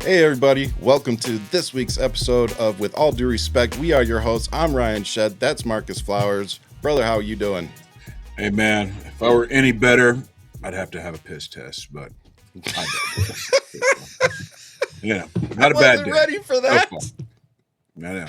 Hey everybody, welcome to this week's episode of With All Due Respect. We are your hosts. I'm Ryan Shead. That's Marcus Flowers. Brother, how are you doing? Hey man, if I were any better, I'd have to have a piss test, but I digress. Not a I bad wasn't day ready for so that. far. I know.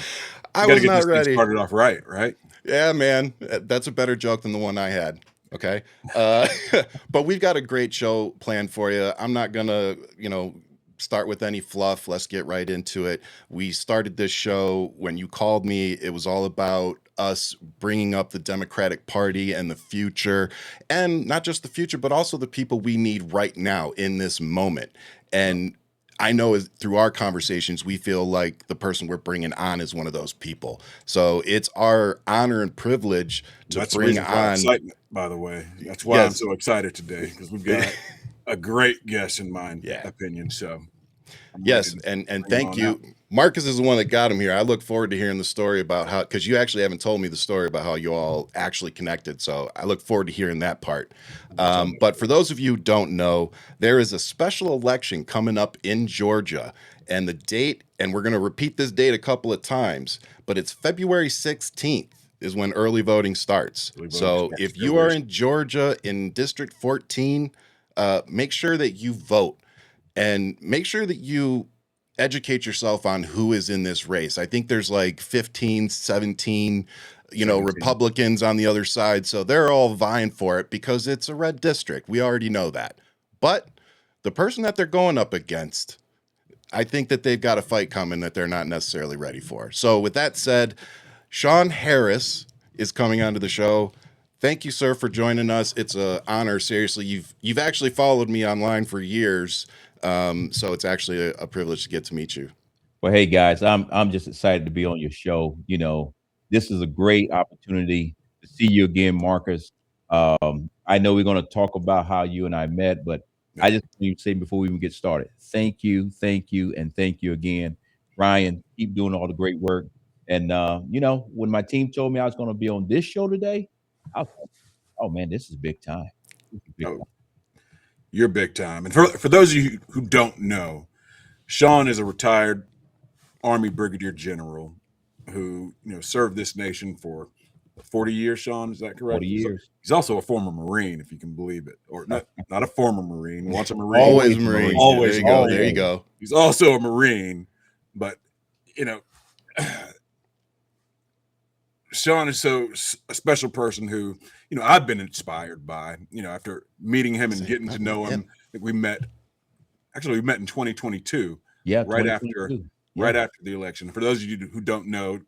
I You got to was get not this thing ready. started off right? Yeah, man, that's a better joke than the one I had. Okay. But we've got a great show planned for you. I'm not going to, start with any fluff. Let's get right into it. We started this show when you called me. It was all about us bringing up the Democratic Party and the future, and not just the future, but also the people we need right now in this moment. And I know through our conversations, we feel like the person we're bringing on is one of those people. So it's our honor and privilege to That's the bring reason for our on, excitement, by the way. That's why I'm yes, so excited today because we've got a great guest in my yeah. opinion. So I'm ready Yes, to and bring him thank on out. you. Marcus is the one that got him here. I look forward to hearing the story about how, because you actually haven't told me the story about how you all actually connected. So I look forward to hearing that part. Tell me But about for those of you who don't know, there is a special election coming up in Georgia, and the date, and we're going to repeat this date a couple of times, but it's February 16th is when early voting starts. it. Voting So starts if you are February. in Georgia in District 14, make sure that you vote and make sure that you educate yourself on who is in this race. I think there's like 15, 17, 17. Republicans on the other side. So they're all vying for it because it's a red district. We already know that. But the person that they're going up against, I think that they've got a fight coming that they're not necessarily ready for. So with that said, Shawn Harris is coming onto the show. Thank you, sir, for joining us. It's an honor. Seriously, you've actually followed me online for years, so it's actually a privilege to get to meet you. Well, hey guys, I'm just excited to be on your show. This is a great opportunity to see you again, Marcus. I know we're going to talk about how you and I met, but I just want to say before we even get started, thank you, and thank you again, Ryan. Keep doing all the great work. And when my team told me I was going to be on this show today, I was like, oh man, this is big time. This is big Oh, time. you're big time. And for those of you who don't know, Shawn is a retired Army Brigadier General who served this nation for 40 years. Shawn, is that 40 correct? years. He's also a former Marine, if you can believe it, or not a former Marine, once a Marine, Always Always a Marine. Marine. There always you a go. There you Marine. Always. go. He's also a Marine, but you know, Shawn is a special person who I've been inspired by. After meeting him and getting to know him, I think we met in 2022, Yeah, right after 2022. Yeah. the election. For those of you who don't know,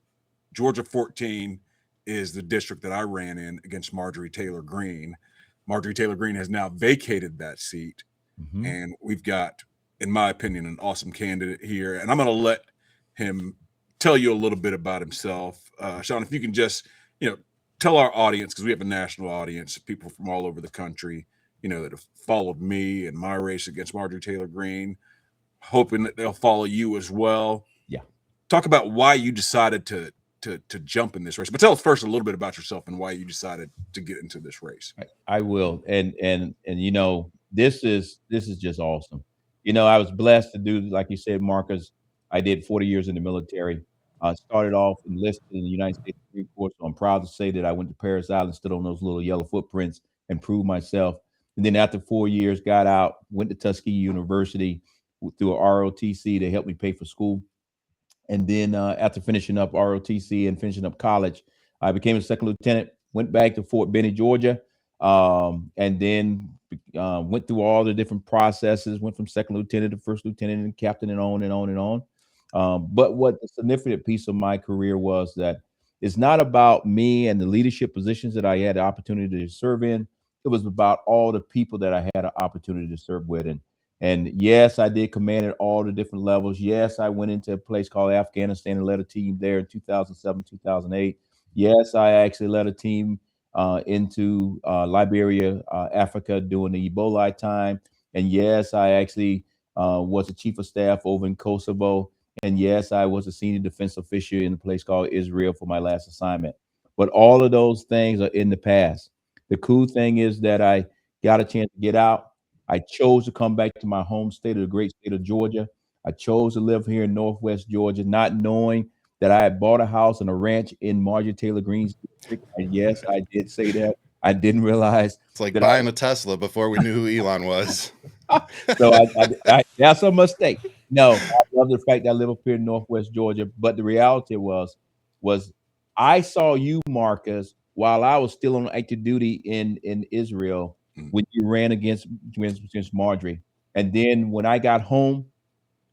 Georgia 14 is the district that I ran in against Marjorie Taylor Greene. Marjorie Taylor Greene has now vacated that seat, Mm-hmm. and we've got, in my opinion, an awesome candidate here. And I'm going to let him tell you a little bit about himself. Shawn, if you can just, tell our audience, because we have a national audience, people from all over the country, that have followed me and my race against Marjorie Taylor Greene, hoping that they'll follow you as well. Yeah. Talk about why you decided to jump in this race. But tell us first a little bit about yourself and why you decided to get into this race. I will. And this is just awesome. I was blessed to do, like you said, Marcus. I did 40 years in the military. Started off enlisted in the United States Marine Corps. So I'm proud to say that I went to Paris Island, stood on those little yellow footprints, and proved myself. And then after 4 years, got out, went to Tuskegee University through a ROTC. They helped me pay for school. And then after finishing up ROTC and finishing up college, I became a second lieutenant, went back to Fort Benning, Georgia, and then went through all the different processes, went from second lieutenant to first lieutenant and captain and on and on and on. But what the significant piece of my career was that it's not about me and the leadership positions that I had the opportunity to serve in. It was about all the people that I had an opportunity to serve with. And yes, I did command at all the different levels. Yes, I went into a place called Afghanistan and led a team there in 2007, 2008. Yes, I actually led a team into Liberia, Africa during the Ebola time. And yes, I actually was a chief of staff over in Kosovo. And yes, I was a senior defense official in a place called Israel for my last assignment. But all of those things are in the past. The cool thing is that I got a chance to get out. I chose to come back to my home state of the great state of Georgia. I chose to live here in Northwest Georgia, not knowing that I had bought a house and a ranch in Marjorie Taylor Greene's district. And yes, I did say that. I didn't realize It's like that buying a Tesla before we knew who Elon was. so that's a mistake. No, I love the fact that I live up here in Northwest Georgia, but the reality was I saw you, Marcus, while I was still on active duty in Israel when you ran against Marjorie. And then when I got home,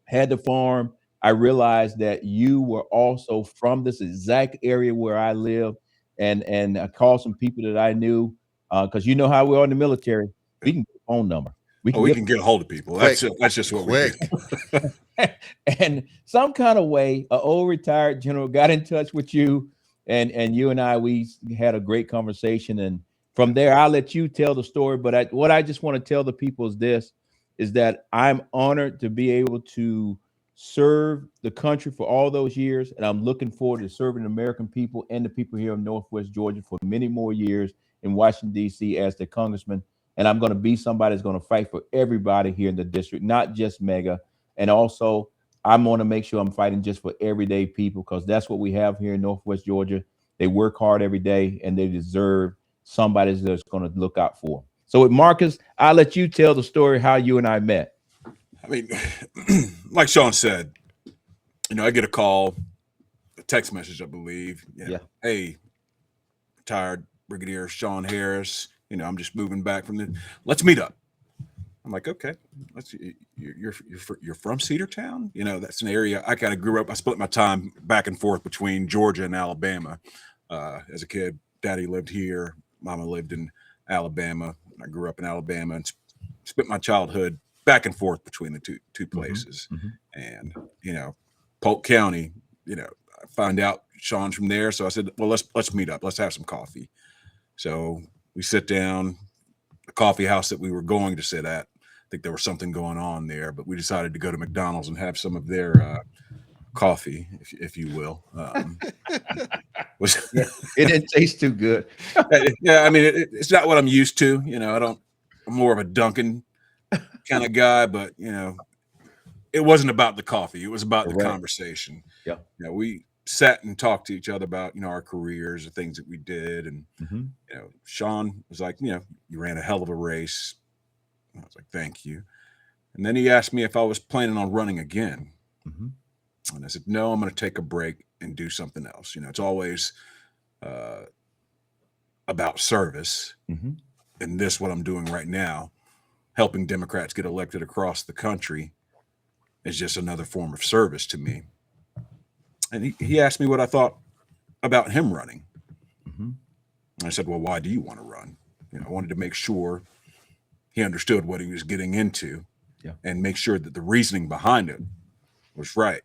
had the farm, I realized that you were also from this exact area where I live. And I called some people that I knew because you know how we are in the military. We can get a phone number. We can get a hold of people. That's just what we do. And some kind of way, an old retired general got in touch with you, and you and I, we had a great conversation. And from there, I'll let you tell the story. But what I just want to tell the people is this, is that I'm honored to be able to serve the country for all those years. And I'm looking forward to serving the American people and the people here in Northwest Georgia for many more years in Washington, D.C. as the congressman. And I'm going to be somebody that's going to fight for everybody here in the district, not just mega. And also, I'm going to make sure I'm fighting just for everyday people, because that's what we have here in Northwest Georgia. They work hard every day, and they deserve somebody that's going to look out for them. So with Marcus, I'll let you tell the story how you and I met. I mean, like Shawn said, I get a call, a text message, I believe. Yeah. Hey, retired Brigadier Shawn Harris. I'm just moving back from let's meet up. I'm like, okay, you're from Cedartown? That's an area I kind of grew up. I split my time back and forth between Georgia and Alabama. As a kid, Daddy lived here. Mama lived in Alabama. I grew up in Alabama and spent my childhood back and forth between the two places. And, Polk County, I find out Shawn's from there. So I said, well, let's meet up. Let's have some coffee. So we sit down, the coffee house that we were going to sit at. I think there was something going on there, but we decided to go to McDonald's and have some of their coffee, if you will. It didn't taste too good. Yeah, I mean, it's not what I'm used to. I'm more of a Dunkin' kind of guy, but it wasn't about the coffee. It was about the conversation. Yeah. We sat and talked to each other about, our careers, the things that we did. And, Shawn was like, you ran a hell of a race. I was like, thank you. And then he asked me if I was planning on running again. And I said, no, I'm going to take a break and do something else. It's always about service. And this, what I'm doing right now, helping Democrats get elected across the country, is just another form of service to me. And he asked me what I thought about him running. And I said, well, why do you want to run? I wanted to make sure he understood what he was getting into, and make sure that the reasoning behind it was right.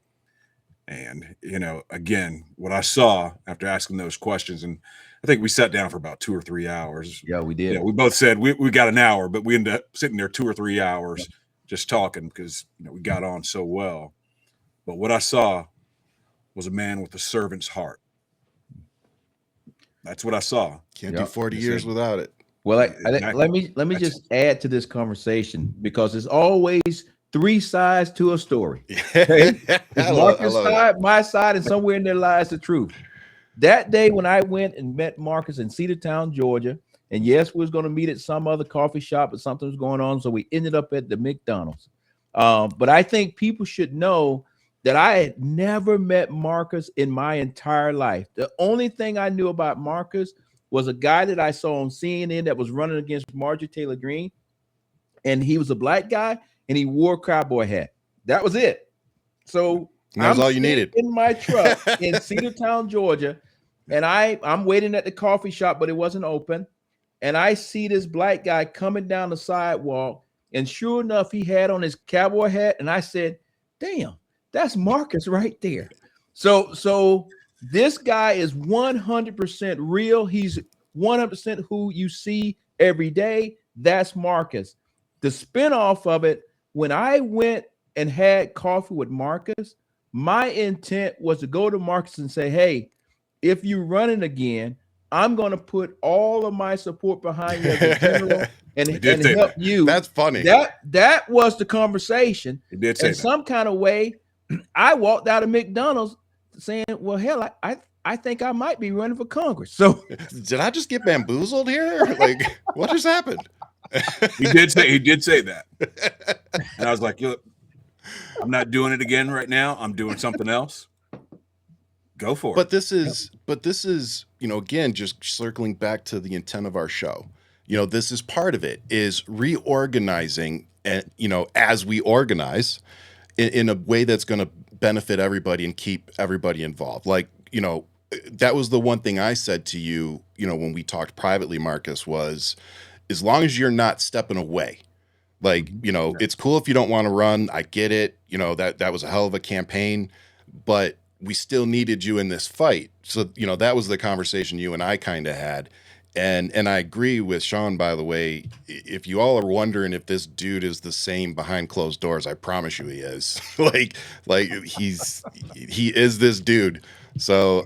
And, again, what I saw after asking those questions, and I think we sat down for about 2 or 3 hours. Yeah, we did. We both said we got an hour, but we ended up sitting there 2 or 3 hours just talking because, we got on so well. But what I saw was a man with a servant's heart. That's what I saw. Can't do 40 years without it. Well, let me just add to this conversation, because there's always 3 sides to a story. Okay? Marcus' side, my side, and somewhere in there lies the truth. That day when I went and met Marcus in Cedartown, Georgia, and yes, we was going to meet at some other coffee shop, but something was going on, so we ended up at the McDonald's. But I think people should know that I had never met Marcus in my entire life. The only thing I knew about Marcus was a guy that I saw on CNN that was running against Marjorie Taylor Greene, and he was a black guy, and he wore a cowboy hat. That was it. So that was all you needed. In my truck in Cedartown, Georgia, and I'm waiting at the coffee shop, but it wasn't open, and I see this black guy coming down the sidewalk, and sure enough, he had on his cowboy hat, and I said, damn, that's Marcus right there. So this guy is 100% real. He's 100% who you see every day. That's Marcus. The spinoff of it, when I went and had coffee with Marcus, my intent was to go to Marcus and say, hey, if you're running again, I'm going to put all of my support behind you as a general. and did say help that. you. That's funny. That was the conversation. He did say in that. some kind of way. I walked out of McDonald's saying, well, hell, I think I might be running for Congress. So did I just get bamboozled here? Like, what just happened? He did say that. And I was like, look, I'm not doing it again right now. I'm doing something else. Go for it. But this is, you know, again, just circling back to the intent of our show. You know, this is part of it, is reorganizing, and, you know, as we organize in a way that's going to benefit everybody and keep everybody involved. Like, you know, that was the one thing I said to you, you know, when we talked privately, Marcus, was as long as you're not stepping away, like, you know, it's cool if you don't want to run. I get it. You know, that was a hell of a campaign, but we still needed you in this fight. So, you know, that was the conversation you and I kind of had. And I agree with Shawn, by the way. If you all are wondering if this dude is the same behind closed doors, I promise you he is. like he is this dude. So,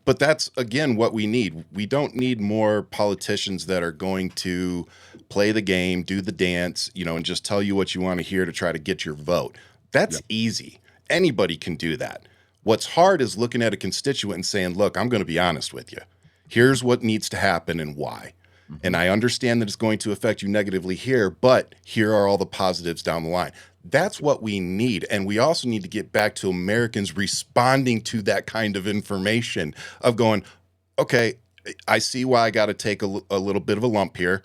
but that's, again, what we need. We don't need more politicians that are going to play the game, do the dance, you know, and just tell you what you want to hear to try to get your vote. That's easy. Anybody can do that. What's hard is looking at a constituent and saying, look, I'm going to be honest with you. Here's what needs to happen and why. And I understand that it's going to affect you negatively here, but here are all the positives down the line. That's what we need. And we also need to get back to Americans responding to that kind of information of going, okay, I see why I got to take a little bit of a lump here.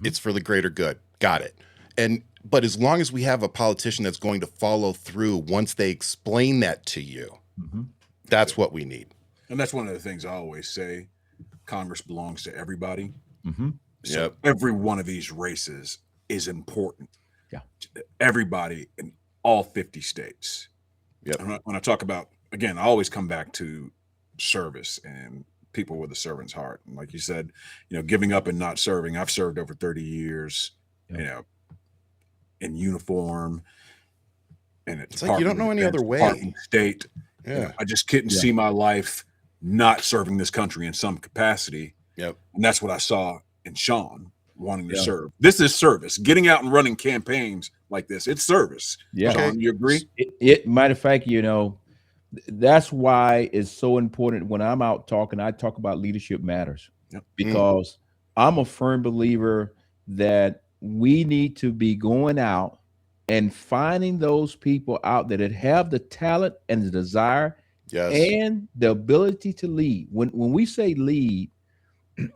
It's for the greater good. Got it. But as long as we have a politician that's going to follow through once they explain that to you, that's what we need. And that's one of the things I always say. Congress belongs to everybody. So every one of these races is important. Yeah. To everybody in all 50 states. When I talk about, again, I always come back to service and people with a servant's heart. And like you said, you know, giving up and not serving. I've served over 30 years, you know, in uniform. And it's like you don't know any other way. State. You know, I just couldn't see my life not serving this country in some capacity. And that's what I saw in Shawn wanting to serve. This is service. Getting out and running campaigns like this, it's service. Shawn, you agree? Matter of fact, you know, that's why it's so important when I'm out talking, I talk about leadership matters. Because I'm a firm believer that we need to be going out and finding those people out there that have the talent and the desire and the ability to lead. When we say lead,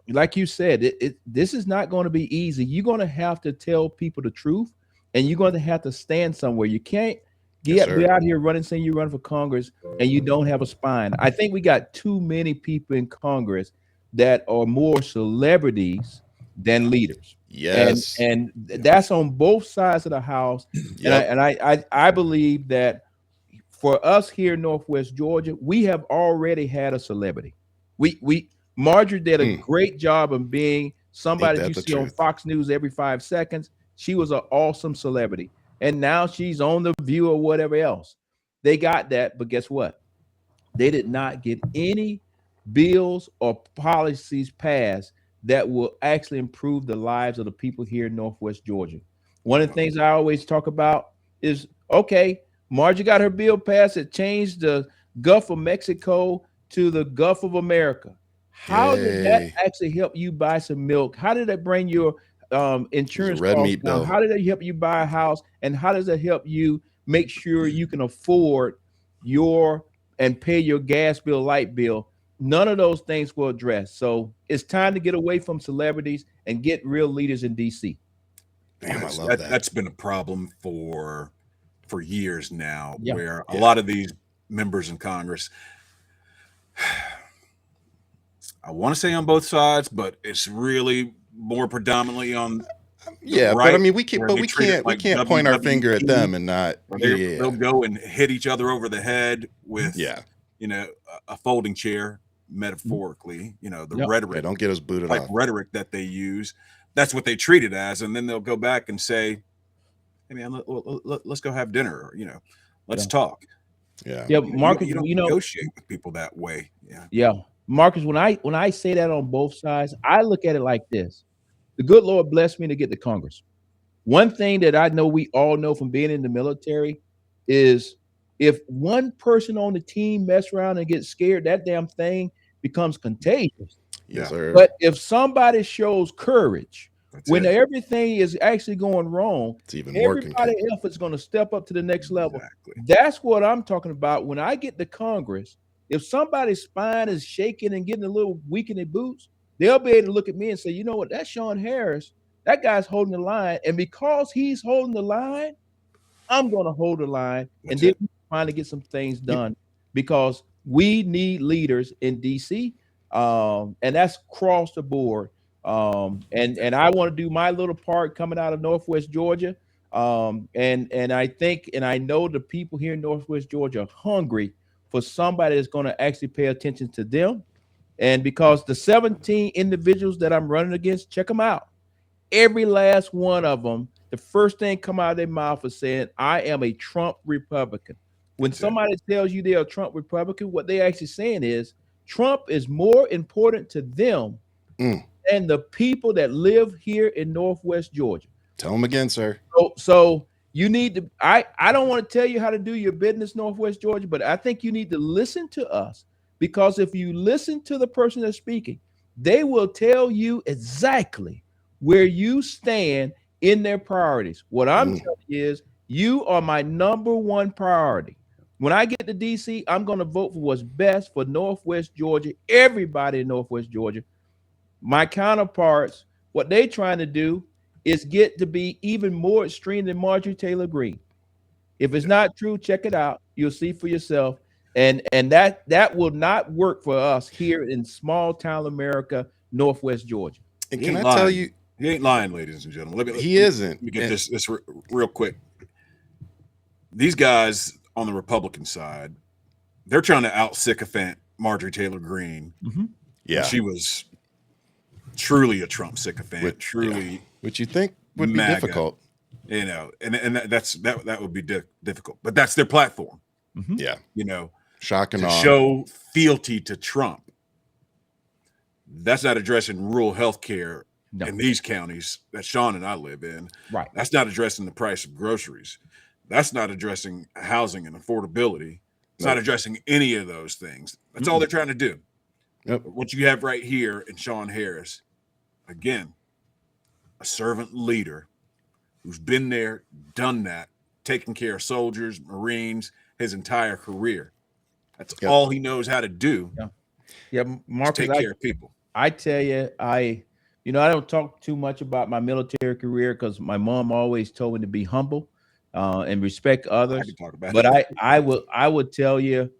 like you said, this is not going to be easy. You're going to have to tell people the truth, and you're going to have to stand somewhere. You can't be out here running, saying you're running for Congress, and you don't have a spine. I think we got too many people in Congress that are more celebrities than leaders. And that's on both sides of the house. And I believe that for us here in Northwest Georgia, we have already had a celebrity. Marjorie did a great job of being somebody that you see on Fox News every 5 seconds. She was an awesome celebrity. And now she's on The View or whatever else. They got that, but guess what? They did not get any bills or policies passed that will actually improve the lives of the people here in Northwest Georgia. One of the things I always talk about is, okay, Marjorie got her bill passed. It changed the Gulf of Mexico to the Gulf of America. How did that actually help you buy some milk? How did that bring your insurance costs down? How did that help you buy a house? And how does it help you make sure you can afford and pay your gas bill, light bill? None of those things were addressed. So it's time to get away from celebrities and get real leaders in DC. Damn, I love that. That's been a problem for years now, where a lot of these members in Congress, I want to say on both sides, but it's really more predominantly on right, but I mean, we can't point our finger at them and not. They'll go and hit each other over the head with you know, a folding chair, metaphorically. You know, the rhetoric. Don't get us booted off. Rhetoric that they use. That's what they treat it as, and then they'll go back and say, "Hey man, let's go have dinner," or, you know, let's talk. Marcus, you don't negotiate with people that way. Marcus, when I say that on both sides, I look at it like this. the good Lord blessed me to get to Congress. One thing that I know we all know from being in the military is if one person on the team mess around and get scared, that damn thing becomes contagious. Yes, sir. But if somebody shows courage That's when it. everything is actually going wrong, It's even more everybody contagious. else is going to step up to the next level. Exactly. That's what I'm talking about. When I get to Congress, if somebody's spine is shaking and getting a little weak in their boots, they'll be able to look at me and say, you know what, that's Shawn Harris. That guy's holding the line. And because he's holding the line, I'm going to hold the line. That's And then it. we finally get some things done because we need leaders in DC. And that's across the board. And I want to do my little part coming out of Northwest Georgia. And I think and I know the people here in Northwest Georgia are hungry for somebody that's going to actually pay attention to them. And because the 17 individuals that I'm running against, check them out. Every last one of them, the first thing come out of their mouth is saying, I am a Trump Republican. When That's it. somebody tells you they're a Trump Republican, what they actually saying is Trump is more important to them than the people that live here in Northwest Georgia. Tell them again, sir. So you need to, I don't want to tell you how to do your business, Northwest Georgia, but I think you need to listen to us because if you listen to the person that's speaking, they will tell you exactly where you stand in their priorities. What I'm telling you is you are my number one priority. When I get to DC, I'm going to vote for what's best for Northwest Georgia, everybody in Northwest Georgia. My counterparts, what they trying to do is get to be even more extreme than Marjorie Taylor Greene. If it's not true, check it out. You'll see for yourself. And that will not work for us here in small town America, Northwest Georgia. And He can I ain't tell lying. you, He ain't lying, ladies and gentlemen. he isn't. Let me get And- this real quick. These guys on the Republican side, they're trying to out sycophant Marjorie Taylor Greene. Yeah. She was truly a Trump sycophant, Which you think would be MAGA. difficult. You know, and that would be difficult, but that's their platform. Yeah. You know, Shock and to awe. show fealty to Trump. That's not addressing rural health care in these counties that Shawn and I live in. Right. That's not addressing the price of groceries. That's not addressing housing and affordability. It's not addressing any of those things. That's all they're trying to do. Yep. But what you have right here in Shawn Harris, again, a servant leader who's been there, done that, taking care of soldiers, Marines, his entire career. That's all he knows how to do. Yeah, Marcus, Take care of people. I tell you, I don't talk too much about my military career because my mom always told me to be humble and respect others. I can talk about But it. I would tell you,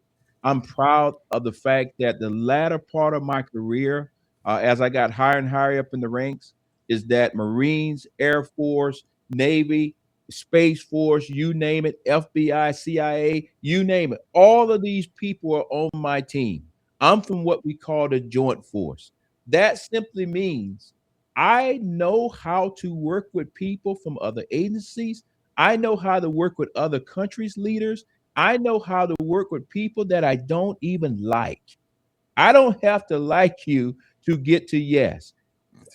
I'm proud of the fact that the latter part of my career, as I got higher and higher up in the ranks, is that Marines, Air Force, Navy, Space Force, you name it, FBI, CIA, you name it. All of these people are on my team. I'm from what we call the Joint Force. That simply means I know how to work with people from other agencies. I know how to work with other countries' leaders. I know how to work with people that I don't even like. I don't have to like you to get to yes.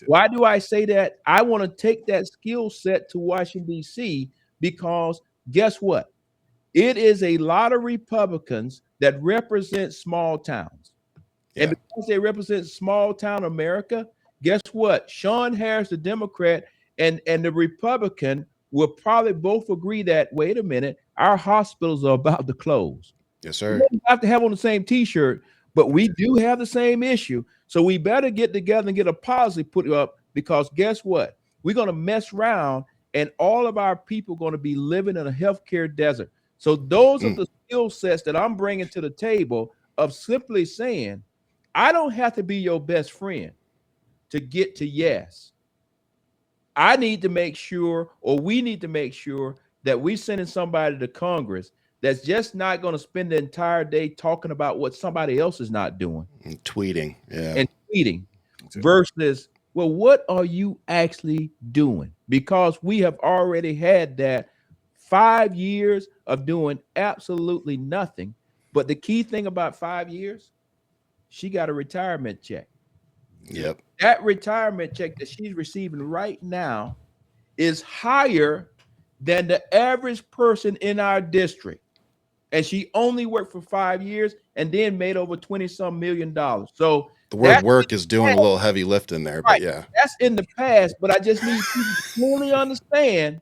Why do I say that? I want to take that skill set to Washington, D.C. because guess what? It is a lot of Republicans that represent small towns. Yeah. And because they represent small town America, guess what? Shawn Harris, the Democrat, and the Republican will probably both agree that, wait a minute, our hospitals are about to close. Yes, We sir. don't have to have on the same t-shirt, but we do have the same issue. So we better get together and get a policy put up because guess what? We're going to mess around and all of our people are going to be living in a healthcare desert. So those are the skill sets that I'm bringing to the table of simply saying, I don't have to be your best friend to get to yes. I need to make sure, or we need to make sure that we're sending somebody to Congress that's just not going to spend the entire day talking about what somebody else is not doing And tweeting. Yeah. and tweeting versus, well, what are you actually doing? Because we have already had that 5 years of doing absolutely nothing. But the key thing about 5 years, she got a retirement check. Yep. That retirement check that she's receiving right now is higher than the average person in our district. And she only worked for 5 years and then made over 20-some million dollars. So The word work is doing a little heavy lifting there, but yeah. That's in the past, but I just need people to clearly understand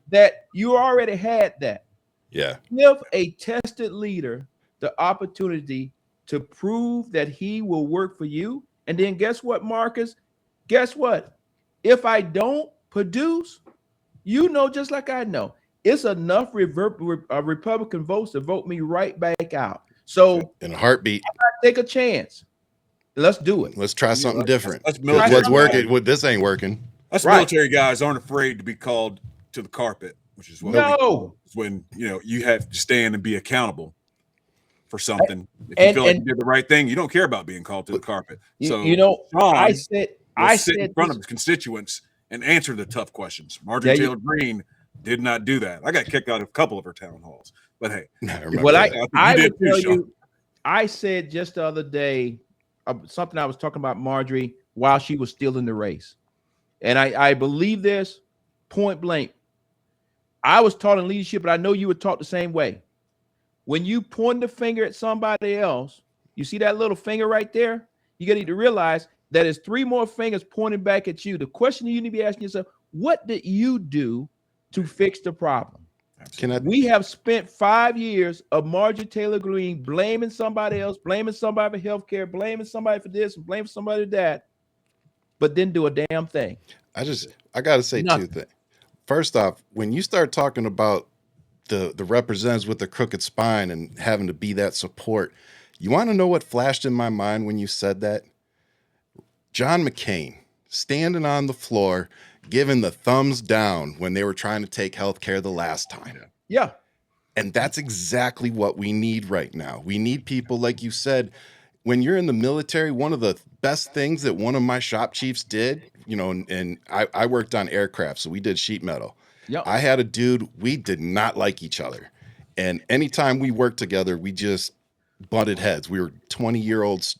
that you already had that. Yeah. Give a tested leader the opportunity to prove that he will work for you. And then guess what, Marcus? Guess what? If I don't produce, you know, just like I know, it's enough Republican votes to vote me right back out. So in a heartbeat, take a chance. Let's do it. Let's try something different. That's military. What's working? This ain't working. Us military guys aren't afraid to be called to the carpet, which is what when you have to stand and be accountable for something. If you feel like you did the right thing, you don't care about being called to the carpet. So Shawn I said in front of his constituents and answer the tough questions. Marjorie Taylor Greene did not do that. I got kicked out of a couple of her town halls, but hey, I would tell you, I said just the other day something I was talking about Marjorie while she was still in the race, and I believe this point blank. I was taught in leadership, but I know you were taught the same way. When you point the finger at somebody else, you see that little finger right there? You need to realize that there's 3 more fingers pointing back at you. The question you need to be asking yourself, what did you do to fix the problem? We have spent 5 years of Marjorie Taylor Greene blaming somebody else, blaming somebody for healthcare, blaming somebody for this, and blaming somebody for that, but didn't do a damn thing. I got to say 2 things. First off, when you start talking about the representatives with the crooked spine and having to be that support, you want to know what flashed in my mind when you said that? John McCain standing on the floor, giving the thumbs down when they were trying to take healthcare the last time. Yeah. And that's exactly what we need right now. We need people, like you said, when you're in the military, one of the best things that one of my shop chiefs did, and I worked on aircraft, so we did sheet metal. Yep. I had a dude, we did not like each other. And anytime we worked together, we just butted heads. We were 20-year-olds,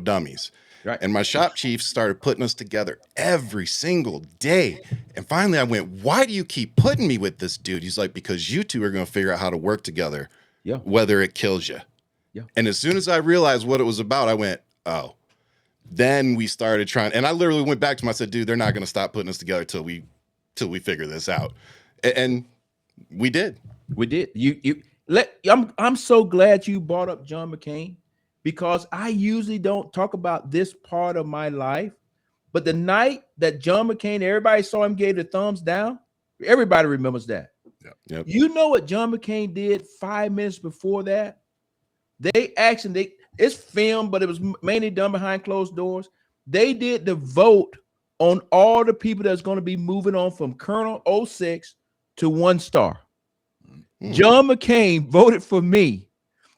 dummies. Right. And my shop chief started putting us together every single day. And finally I went, why do you keep putting me with this dude? He's like, because you two are going to figure out how to work together, whether it kills you. Yeah. And as soon as I realized what it was about, I went, oh. Then we started trying, and I literally went back to him. I said, dude, they're not going to stop putting us together till we figure this out. And we did. We did. I'm so glad you brought up John McCain, because I usually don't talk about this part of my life. But the night that John McCain, everybody saw him, gave the thumbs down. Everybody remembers that. Yep. You know what John McCain did 5 minutes before that? It's filmed, but it was mainly done behind closed doors. They did the vote on all the people that's going to be moving on from Colonel 06 to 1-star. John McCain voted for me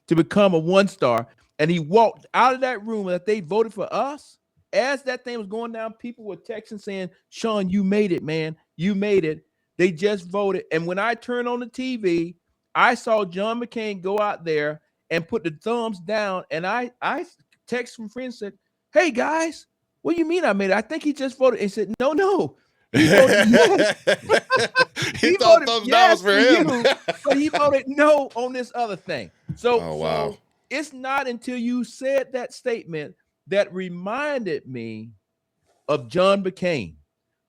to become a 1-star, and he walked out of that room that they voted for us. As that thing was going down, people were texting saying, Shawn, you made it, man. You made it. They just voted. And when I turned on the TV, I saw John McCain go out there and put the thumbs down. And I text from friends and said, hey, guys, what do you mean I made it? I think he just voted. And said, no. He voted yes. he thought thumbs down was for him. But he voted no on this other thing. So, wow. So it's not until you said that statement that reminded me of John McCain,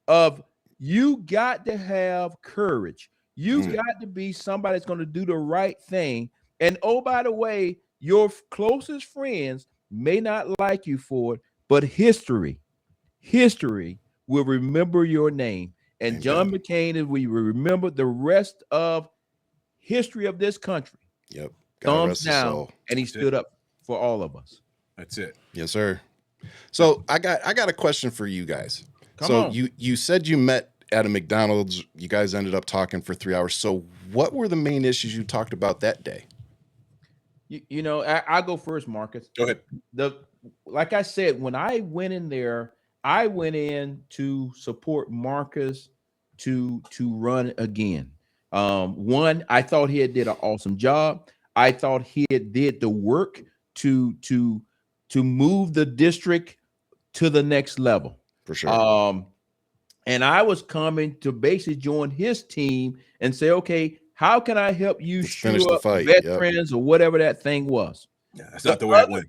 of you got to have courage. You got to be somebody that's going to do the right thing. And oh, by the way, your closest friends may not like you for it, but history will remember your name. And John McCain, is we will remember the rest of history of this country. Yep. Thumbs down, and he stood up for all of us. That's it. Yes, sir. So I got a question for you guys. Come on. You said you met at a McDonald's. You guys ended up talking for 3 hours. So what were the main issues you talked about that day? I'll go first, Marcus. Go ahead. Like I said, when I went in there, I went in to support Marcus to run again. One, I thought he did an awesome job. I thought he did the work to move the district to the next level. For sure. And I was coming to basically join his team and say, okay, how can I help you Let's finish shoe the up fight. Yep. veterans or whatever that thing was? Yeah, that's not the way it went.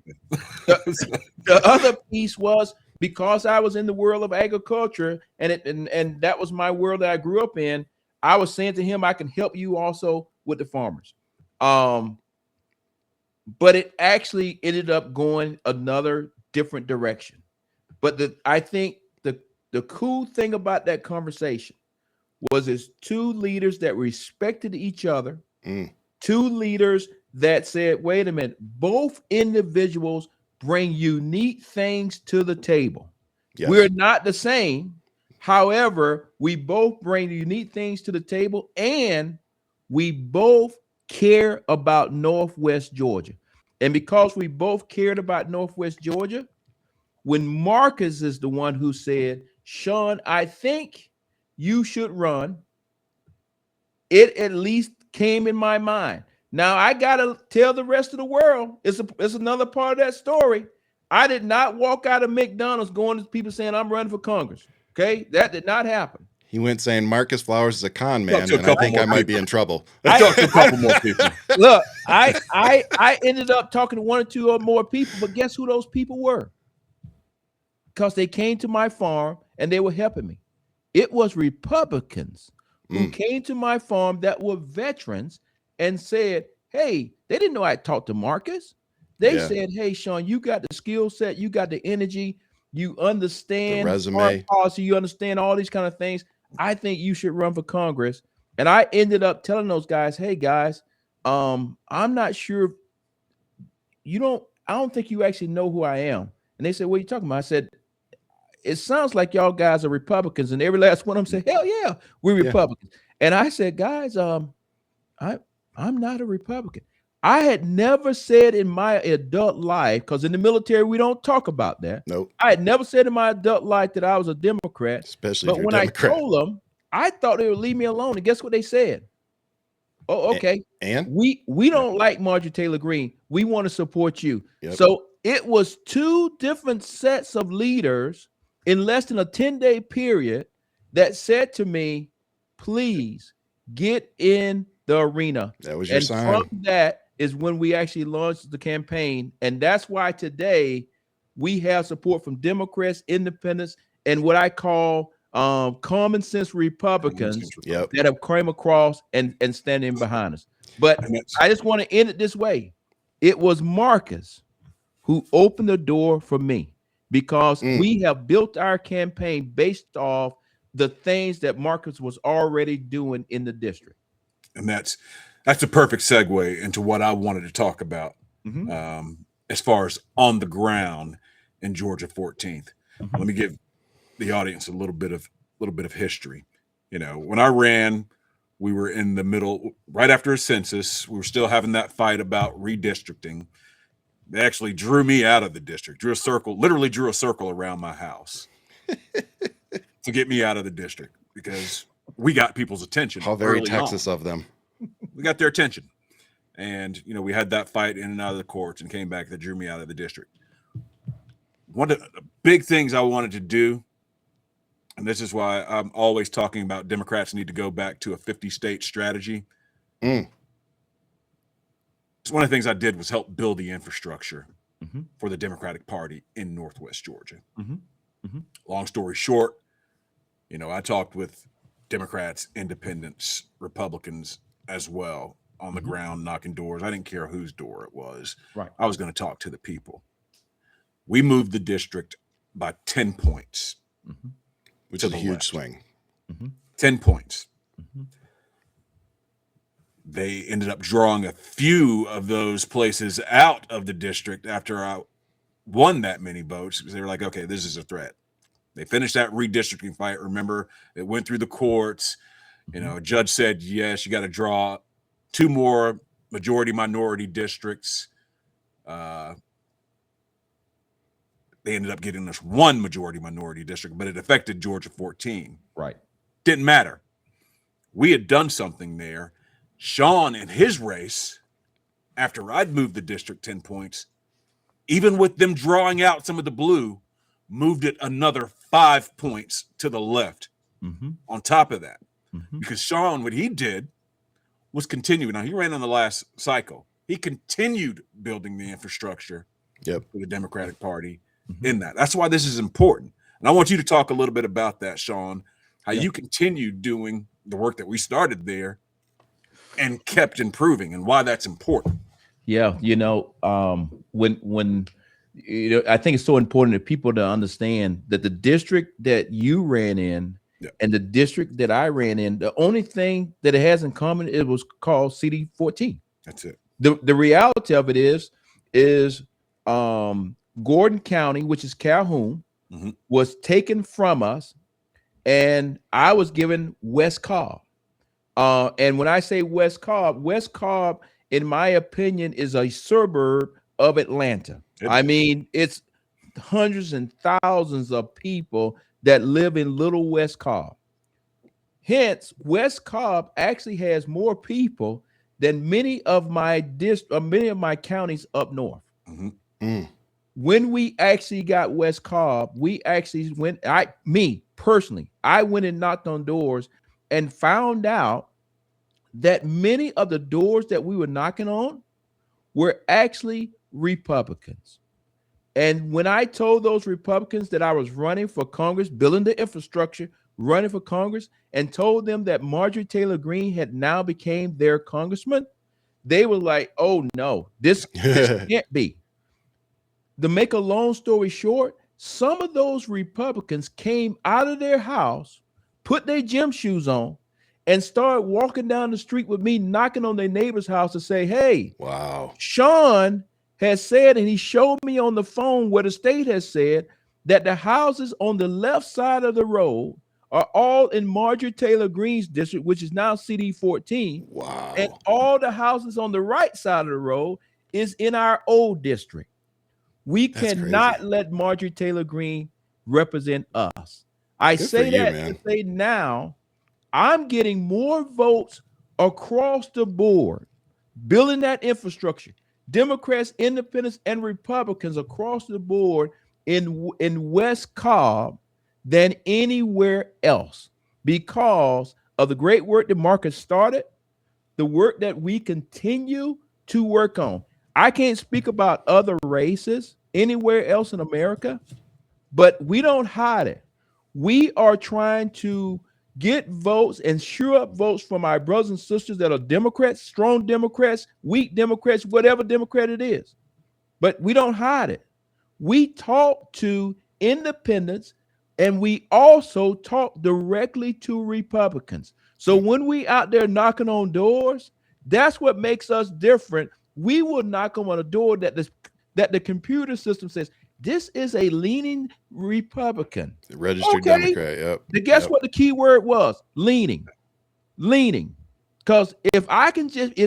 The other piece was because I was in the world of agriculture and that was my world that I grew up in. I was saying to him, I can help you also with the farmers. But it actually ended up going another different direction. But I think the cool thing about that conversation was it's two leaders that respected each other, two leaders that said, wait a minute, both individuals bring unique things to the table. Yes. We're not the same. However, we both bring unique things to the table, and we both care about Northwest Georgia. And because we both cared about Northwest Georgia, when Marcus is the one who said, Shawn, I think you should run, it at least came in my mind. Now, I got to tell the rest of the world, it's another part of that story. I did not walk out of McDonald's going to people saying I'm running for Congress. Okay? That did not happen. He went saying Marcus Flowers is a con man, and I think I might be in trouble. I talked to a couple more people. Look, I ended up talking to one or two or more people, but guess who those people were? Because they came to my farm and they were helping me. It was Republicans who came to my farm that were veterans and said, hey, they didn't know I talked to Marcus. They said, hey, Shawn, you got the skill set, you got the energy, you understand the resume policy, you understand all these kind of things. I think you should run for Congress. And I ended up telling those guys, hey guys, I'm not sure I don't think you actually know who I am. And they said, what are you talking about? I said, it sounds like y'all guys are Republicans. And every last one of them said, hell yeah, we're Republicans. And I said, guys, I'm not a Republican. I had never said in my adult life, because in the military, we don't talk about that. Nope. I had never said in my adult life that I was a Democrat. Especially but if you're when Democrat. I told them, I thought they would leave me alone. And guess what they said? Oh, okay. And we don't like Marjorie Taylor Greene. We want to support you. Yep. So it was two different sets of leaders in less than a 10-day period that said to me, please get in the arena. That was your and sign. From that is when we actually launched the campaign. And that's why today we have support from Democrats, independents, and what I call common sense Republicans that have come across and standing behind us. But I just want to end it this way. It was Marcus who opened the door for me, because we have built our campaign based off the things that Marcus was already doing in the district. And that's a perfect segue into what I wanted to talk about as far as on the ground in Georgia 14th. Let me give the audience a little bit of history. You know, when I ran, we were in the middle, right after a census. We were still having that fight about redistricting. They actually drew me out of the district, literally drew a circle around my house to get me out of the district, because we got people's attention. How very Texas of them. We got their attention. And, you know, we had that fight in and out of the courts and came back that drew me out of the district. One of the big things I wanted to do, and this is why I'm always talking about Democrats need to go back to a 50-state strategy. One of the things I did was help build the infrastructure for the Democratic Party in Northwest Georgia. Long story short, you know, I talked with Democrats, independents, Republicans as well on the ground, knocking doors. I didn't care whose door it was. Right. I was going to talk to the people. We moved the district by 10 points. Which is a huge swing. 10 points. They ended up drawing a few of those places out of the district after I won that many votes, because they were like, okay, this is a threat. They finished that redistricting fight. Remember, it went through the courts. You know, a judge said, yes, you got to draw 2 more majority minority districts. They ended up getting us 1 majority minority district, but it affected Georgia 14. Right. Didn't matter. We had done something there. Shawn in his race, after I'd moved the district 10 points, even with them drawing out some of the blue, moved it another 5 points to the left on top of that. Because Shawn, what he did was continue. Now, he ran on the last cycle. He continued building the infrastructure for the Democratic Party in that. That's why this is important. And I want you to talk a little bit about that, Shawn, how you continued doing the work that we started there and kept improving, and why that's important. Yeah, when I think it's so important that people to understand that the district that you ran in and the district that I ran in, the only thing that it has in common, it was called CD-14. That's it. The reality of it is Gordon County, which is Calhoun, was taken from us, and I was given West Cobb. And when I say West Cobb, in my opinion, is a suburb of Atlanta. I mean, it's hundreds and thousands of people that live in Little West Cobb. Hence, West Cobb actually has more people than many of my counties up north. When we actually got West Cobb, we actually went. I went and knocked on doors and found out that many of the doors that we were knocking on were actually Republicans. And when I told those Republicans that I was running for Congress, building the infrastructure, running for Congress, and told them that Marjorie Taylor Greene had now became their congressman, they were like, oh no, this can't be. To make a long story short, some of those Republicans came out of their house, put their gym shoes on, and started walking down the street with me, knocking on their neighbor's house to say, hey, wow, Shawn has said, and he showed me on the phone where the state has said that the houses on the left side of the road are all in Marjorie Taylor Greene's district, which is now CD-14. Wow. And all the houses on the right side of the road is in our old district. We cannot let Marjorie Taylor Greene represent us. I say that to say now I'm getting more votes across the board, building that infrastructure. Democrats, independents, and Republicans across the board in West Cobb than anywhere else because of the great work that Marcus started, the work that we continue to work on. I can't speak about other races anywhere else in America, but we don't hide it. We are trying to get votes and sure up votes from our brothers and sisters that are Democrats, strong Democrats, weak Democrats, whatever Democrat it is. But we don't hide it. We talk to independents and we also talk directly to Republicans. So when we out there knocking on doors, that's what makes us different. We will knock on a door that the computer system says, this is a leaning Republican. The registered Democrat, yep. Guess what the key word was? Leaning. Because if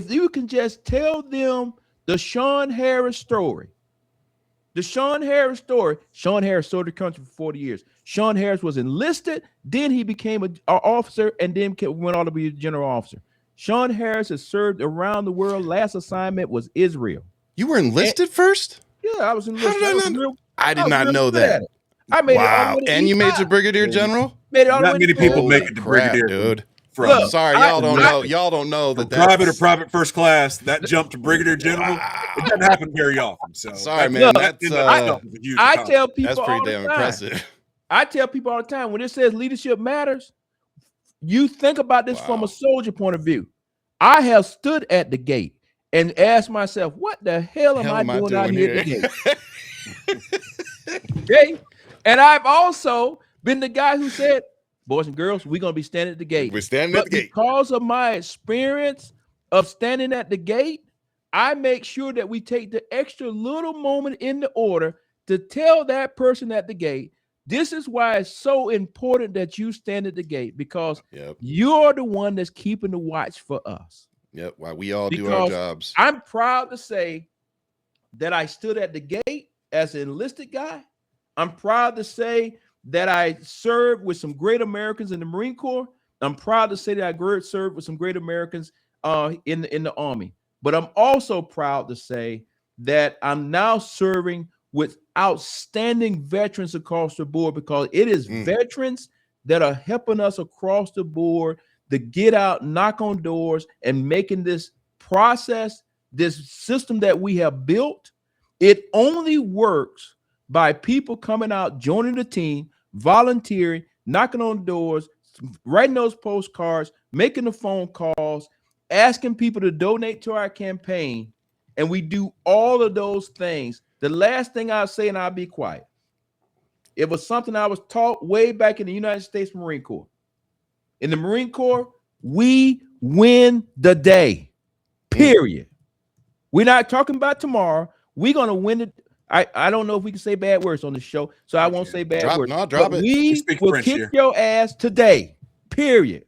you can just tell them the Shawn Harris story. Shawn Harris served the country for 40 years. Shawn Harris was enlisted, then he became an officer, and then went on to be a general officer. Shawn Harris has served around the world. Last assignment was Israel. You were enlisted first? Yeah, I was enlisted. I did not know that. I made it all the way to and you made your brigadier general? Made it all Not the way many to people make it to brigadier, dude. Look, sorry, y'all don't know. Y'all don't know that private or private first class. That jump to brigadier general, it doesn't happen very often. So sorry, man. I tell people that's pretty damn impressive. I tell people all the time when it says leadership matters, you think about this from a soldier point of view. I have stood at the gate and asked myself, what the hell am I doing out here at the gate? Okay. And I've also been the guy who said, boys and girls, we're going to be standing at the gate. We're standing at the gate. Because of my experience of standing at the gate, I make sure that we take the extra little moment in the order to tell that person at the gate, this is why it's so important that you stand at the gate, because you're the one that's keeping the watch for us. Yep, why we all do our jobs. I'm proud to say that I stood at the gate as an enlisted guy. I'm proud to say that I served with some great Americans in the Marine Corps. I'm proud to say that I served with some great Americans in the Army. But I'm also proud to say that I'm now serving with outstanding veterans across the board, because it is veterans that are helping us across the board to get out, knock on doors, and making this process, this system that we have built. It only works by people coming out, joining the team, volunteering, knocking on doors, writing those postcards, making the phone calls, asking people to donate to our campaign. And we do all of those things. The last thing I'll say, and I'll be quiet, it was something I was taught way back in the United States Marine Corps. In the Marine Corps, we win the day, period. We're not talking about tomorrow. We're going to win it. I don't know if we can say bad words on the show, so I won't say bad words. No, drop it. We will kick your ass today, period.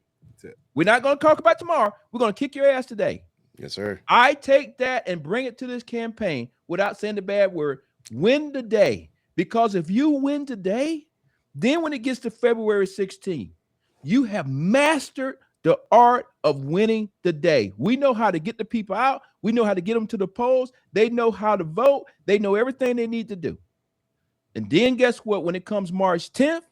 We're not going to talk about tomorrow. We're going to kick your ass today. Yes, sir. I take that and bring it to this campaign without saying the bad word. Win the day. Because if you win today, then when it gets to February 16th, you have mastered the art of winning the day. We know how to get the people out. We know how to get them to the polls. They know how to vote. They know everything they need to do. And then guess what? When it comes March 10th,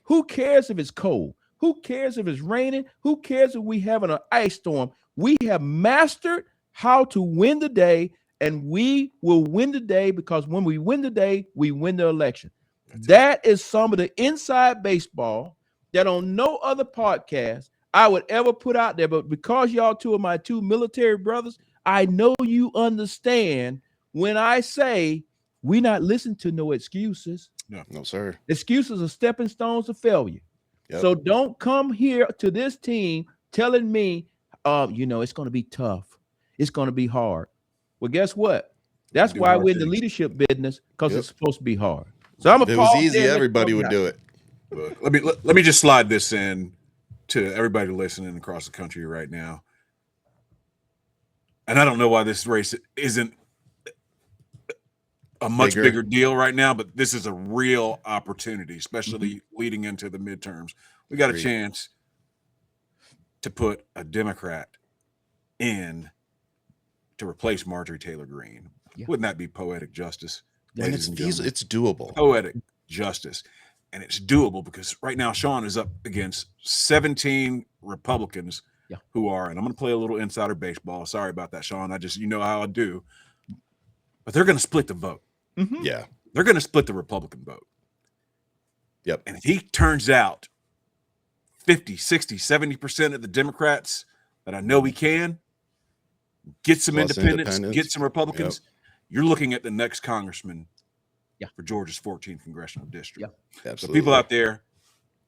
who cares if it's cold? Who cares if it's raining? Who cares if we having an ice storm? We have mastered how to win the day, and we will win the day, because when we win the day, we win the election. That is some of the inside baseball that on no other podcast I would ever put out there. But because y'all two are my two military brothers, I know you understand when I say we not listen to no excuses. No, sir. Excuses are stepping stones to failure. Yep. So don't come here to this team telling me, it's going to be tough. It's going to be hard. Well, guess what? That's why we're in the leadership business, because it's supposed to be hard. So I'm a. If it was easy, everybody would do it. Let me just slide this in to everybody listening across the country right now. And I don't know why this race isn't a much bigger deal right now, but this is a real opportunity, especially leading into the midterms. We got a chance to put a Democrat in to replace Marjorie Taylor Greene. Yeah. Wouldn't that be poetic justice? And it's doable. Poetic justice. And it's doable because right now Shawn is up against 17 Republicans who are, and I'm going to play a little insider baseball. Sorry about that, Shawn. You know how I do. But they're going to split the vote. Mm-hmm. Yeah. They're going to split the Republican vote. Yep. And if he turns out 50, 60, 70% of the Democrats that I know he can, get some independents, get some Republicans, you're looking at the next congressman for Georgia's 14th congressional district. Yeah, so people out there,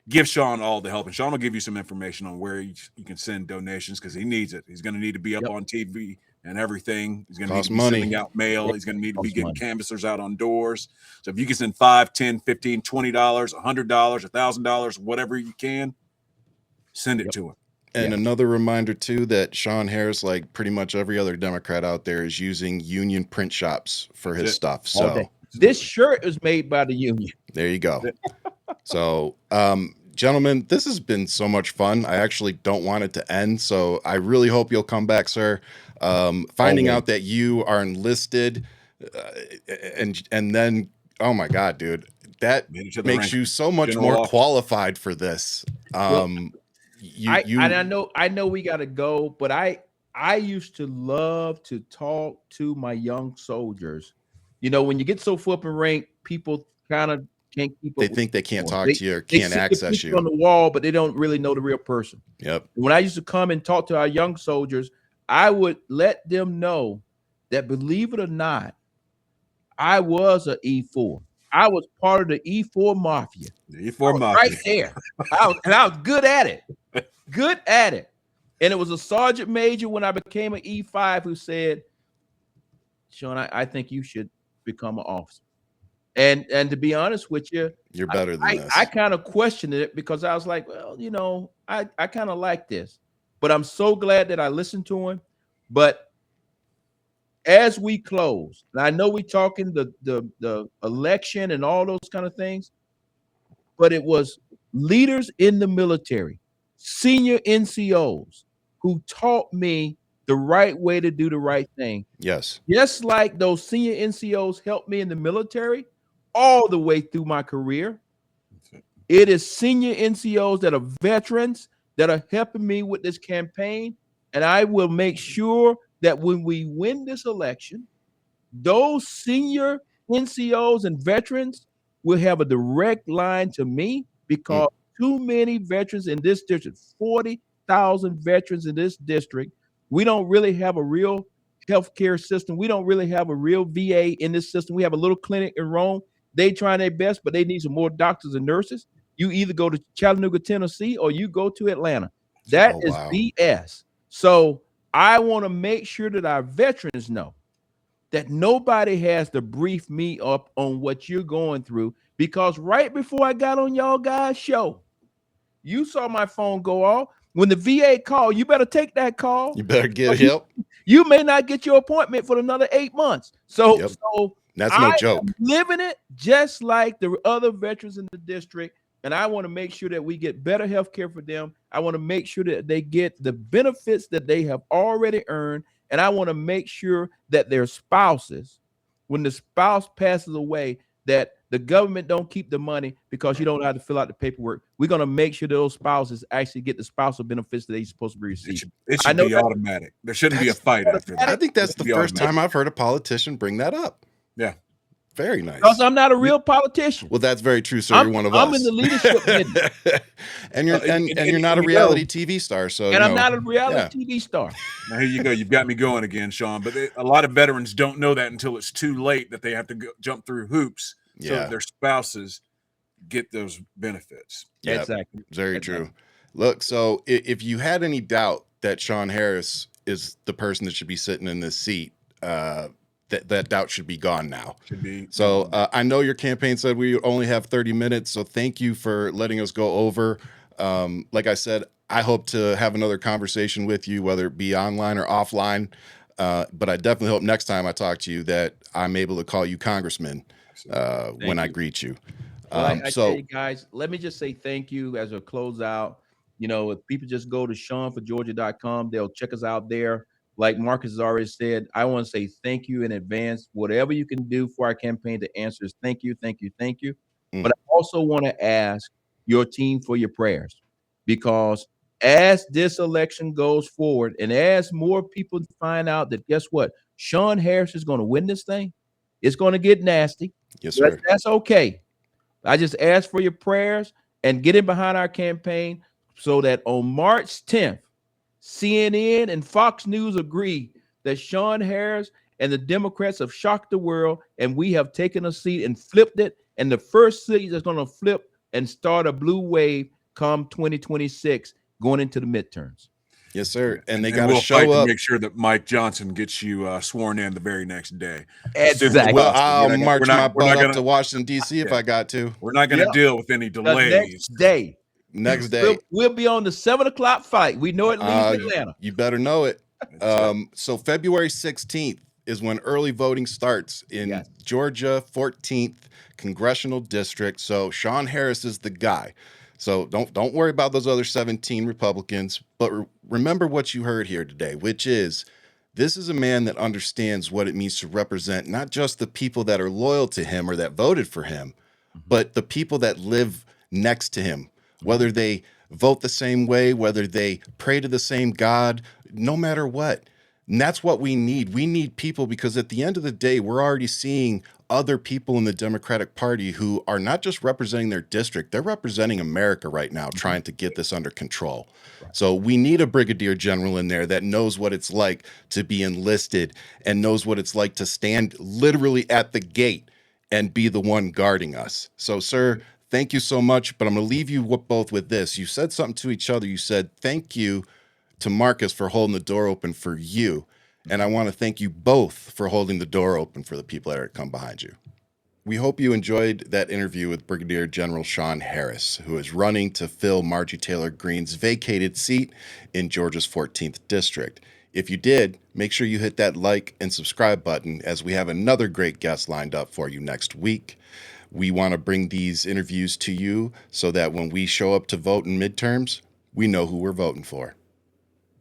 give Shawn all the help. And Shawn will give you some information on where you can send donations, because he needs it. He's going to need to be up on TV and everything. He's going to need to be sending out mail. He's going to need to be getting canvassers out on doors. So if you can send $5, $10, $15, $20, $100, $1,000, whatever you can, send it to him. And another reminder, too, that Shawn Harris, like pretty much every other Democrat out there, is using union print shops for his stuff. So this shirt is made by the union. There you go. So, gentlemen, this has been so much fun. I actually don't want it to end. So I really hope you'll come back, sir. Finding out that you are enlisted and then, oh, my God, dude, that makes you so much more qualified for this. I know we got to go, but I used to love to talk to my young soldiers. You know, when you get so far up in rank, people kind of can't keep up. They think they can't talk to you or can't access you on the wall, but they don't really know the real person. Yep. When I used to come and talk to our young soldiers, I would let them know that, believe it or not, I was an E4. I was part of the E4 mafia. The E4 mafia. Right there. I was good at it. Good at it. And it was a sergeant major when I became an E5 who said, Shawn, I think you should become an officer. And to be honest with you, you're better than this. I kind of questioned it, because I was like, well, I kind of like this. But I'm so glad that I listened to him. But as we close, and I know we're talking the election and all those kind of things, but it was leaders in the military, senior NCOs, who taught me the right way to do the right thing. Yes. Just like those senior NCOs helped me in the military all the way through my career. It is senior NCOs that are veterans that are helping me with this campaign. And I will make sure that when we win this election, those senior NCOs and veterans will have a direct line to me, because too many veterans in this district, 40,000 veterans in this district. We don't really have a real healthcare system. We don't really have a real VA in this system. We have a little clinic in Rome. They trying their best, but they need some more doctors and nurses. You either go to Chattanooga, Tennessee, or you go to Atlanta. That is BS. So I want to make sure that our veterans know that nobody has to brief me up on what you're going through, because right before I got on y'all guys' show, you saw my phone go off. When the VA call, you better take that call. You better get help. You may not get your appointment for another 8 months. So, that's no joke. I'm living it just like the other veterans in the district. And I want to make sure that we get better health care for them. I want to make sure that they get the benefits that they have already earned. And I want to make sure that their spouses, when the spouse passes away, that the government don't keep the money because you don't have to fill out the paperwork. We're going to make sure those spouses actually get the spousal benefits that they're supposed to be receiving. It should be automatic. There shouldn't be a fight after that. I think that's the first time I've heard a politician bring that up. Yeah. Very nice. Because I'm not a real politician. Well, that's very true, sir. You're one of us. I'm in the leadership business. and you're not a reality TV star. So I'm not a reality TV star. Now, here you go. You've got me going again, Shawn. But a lot of veterans don't know that until it's too late, that they have to jump through hoops so that their spouses get those benefits. Yeah, exactly. Very true. Look, so if you had any doubt that Shawn Harris is the person that should be sitting in this seat, that doubt should be gone now. Should be. So I know your campaign said we only have 30 minutes, so thank you for letting us go over. Like I said, I hope to have another conversation with you, whether it be online or offline. But I definitely hope next time I talk to you that I'm able to call you Congressman when I greet you. Well, I tell you guys, let me just say thank you as a closeout. You know, if people just go to ShawnForGeorgia.com, they'll check us out there. Like Marcus has already said, I want to say thank you in advance. Whatever you can do for our campaign to answer is thank you, thank you, thank you. But I also want to ask your team for your prayers, because as this election goes forward and as more people find out that, guess what, Shawn Harris is going to win this thing, it's going to get nasty. Yes, sir. That's okay. I just ask for your prayers and get in behind our campaign so that on March 10th, CNN and Fox News agree that Shawn Harris and the Democrats have shocked the world, and we have taken a seat and flipped it. And the first seat that's going to flip and start a blue wave come 2026, going into the midterms. Yes, sir. And they got to show fight up. To make sure that Mike Johnson gets you sworn in the very next day. Exactly. Well, I'll march my butt up to Washington, D.C. if I got to. We're not going to deal with any delays. The next day. We'll be on the 7 o'clock fight. We know it leaves Atlanta. You better know it. So February 16th is when early voting starts in Georgia 14th Congressional District. So Shawn Harris is the guy. So don't worry about those other 17 Republicans, but remember what you heard here today, which is this is a man that understands what it means to represent not just the people that are loyal to him or that voted for him, but the people that live next to him, whether they vote the same way, whether they pray to the same God, no matter what. And that's what we need. We need people, because at the end of the day, we're already seeing other people in the Democratic Party who are not just representing their district, they're representing America right now, trying to get this under control. So we need a brigadier general in there that knows what it's like to be enlisted and knows what it's like to stand literally at the gate and be the one guarding us. So, sir, thank you so much, but I'm going to leave you both with this. You said something to each other. You said, thank you to Marcus for holding the door open for you. And I want to thank you both for holding the door open for the people that are come behind you. We hope you enjoyed that interview with Brigadier General Shawn Harris, who is running to fill Marjorie Taylor Greene's vacated seat in Georgia's 14th District. If you did, make sure you hit that like and subscribe button, as we have another great guest lined up for you next week. We want to bring these interviews to you so that when we show up to vote in midterms, we know who we're voting for.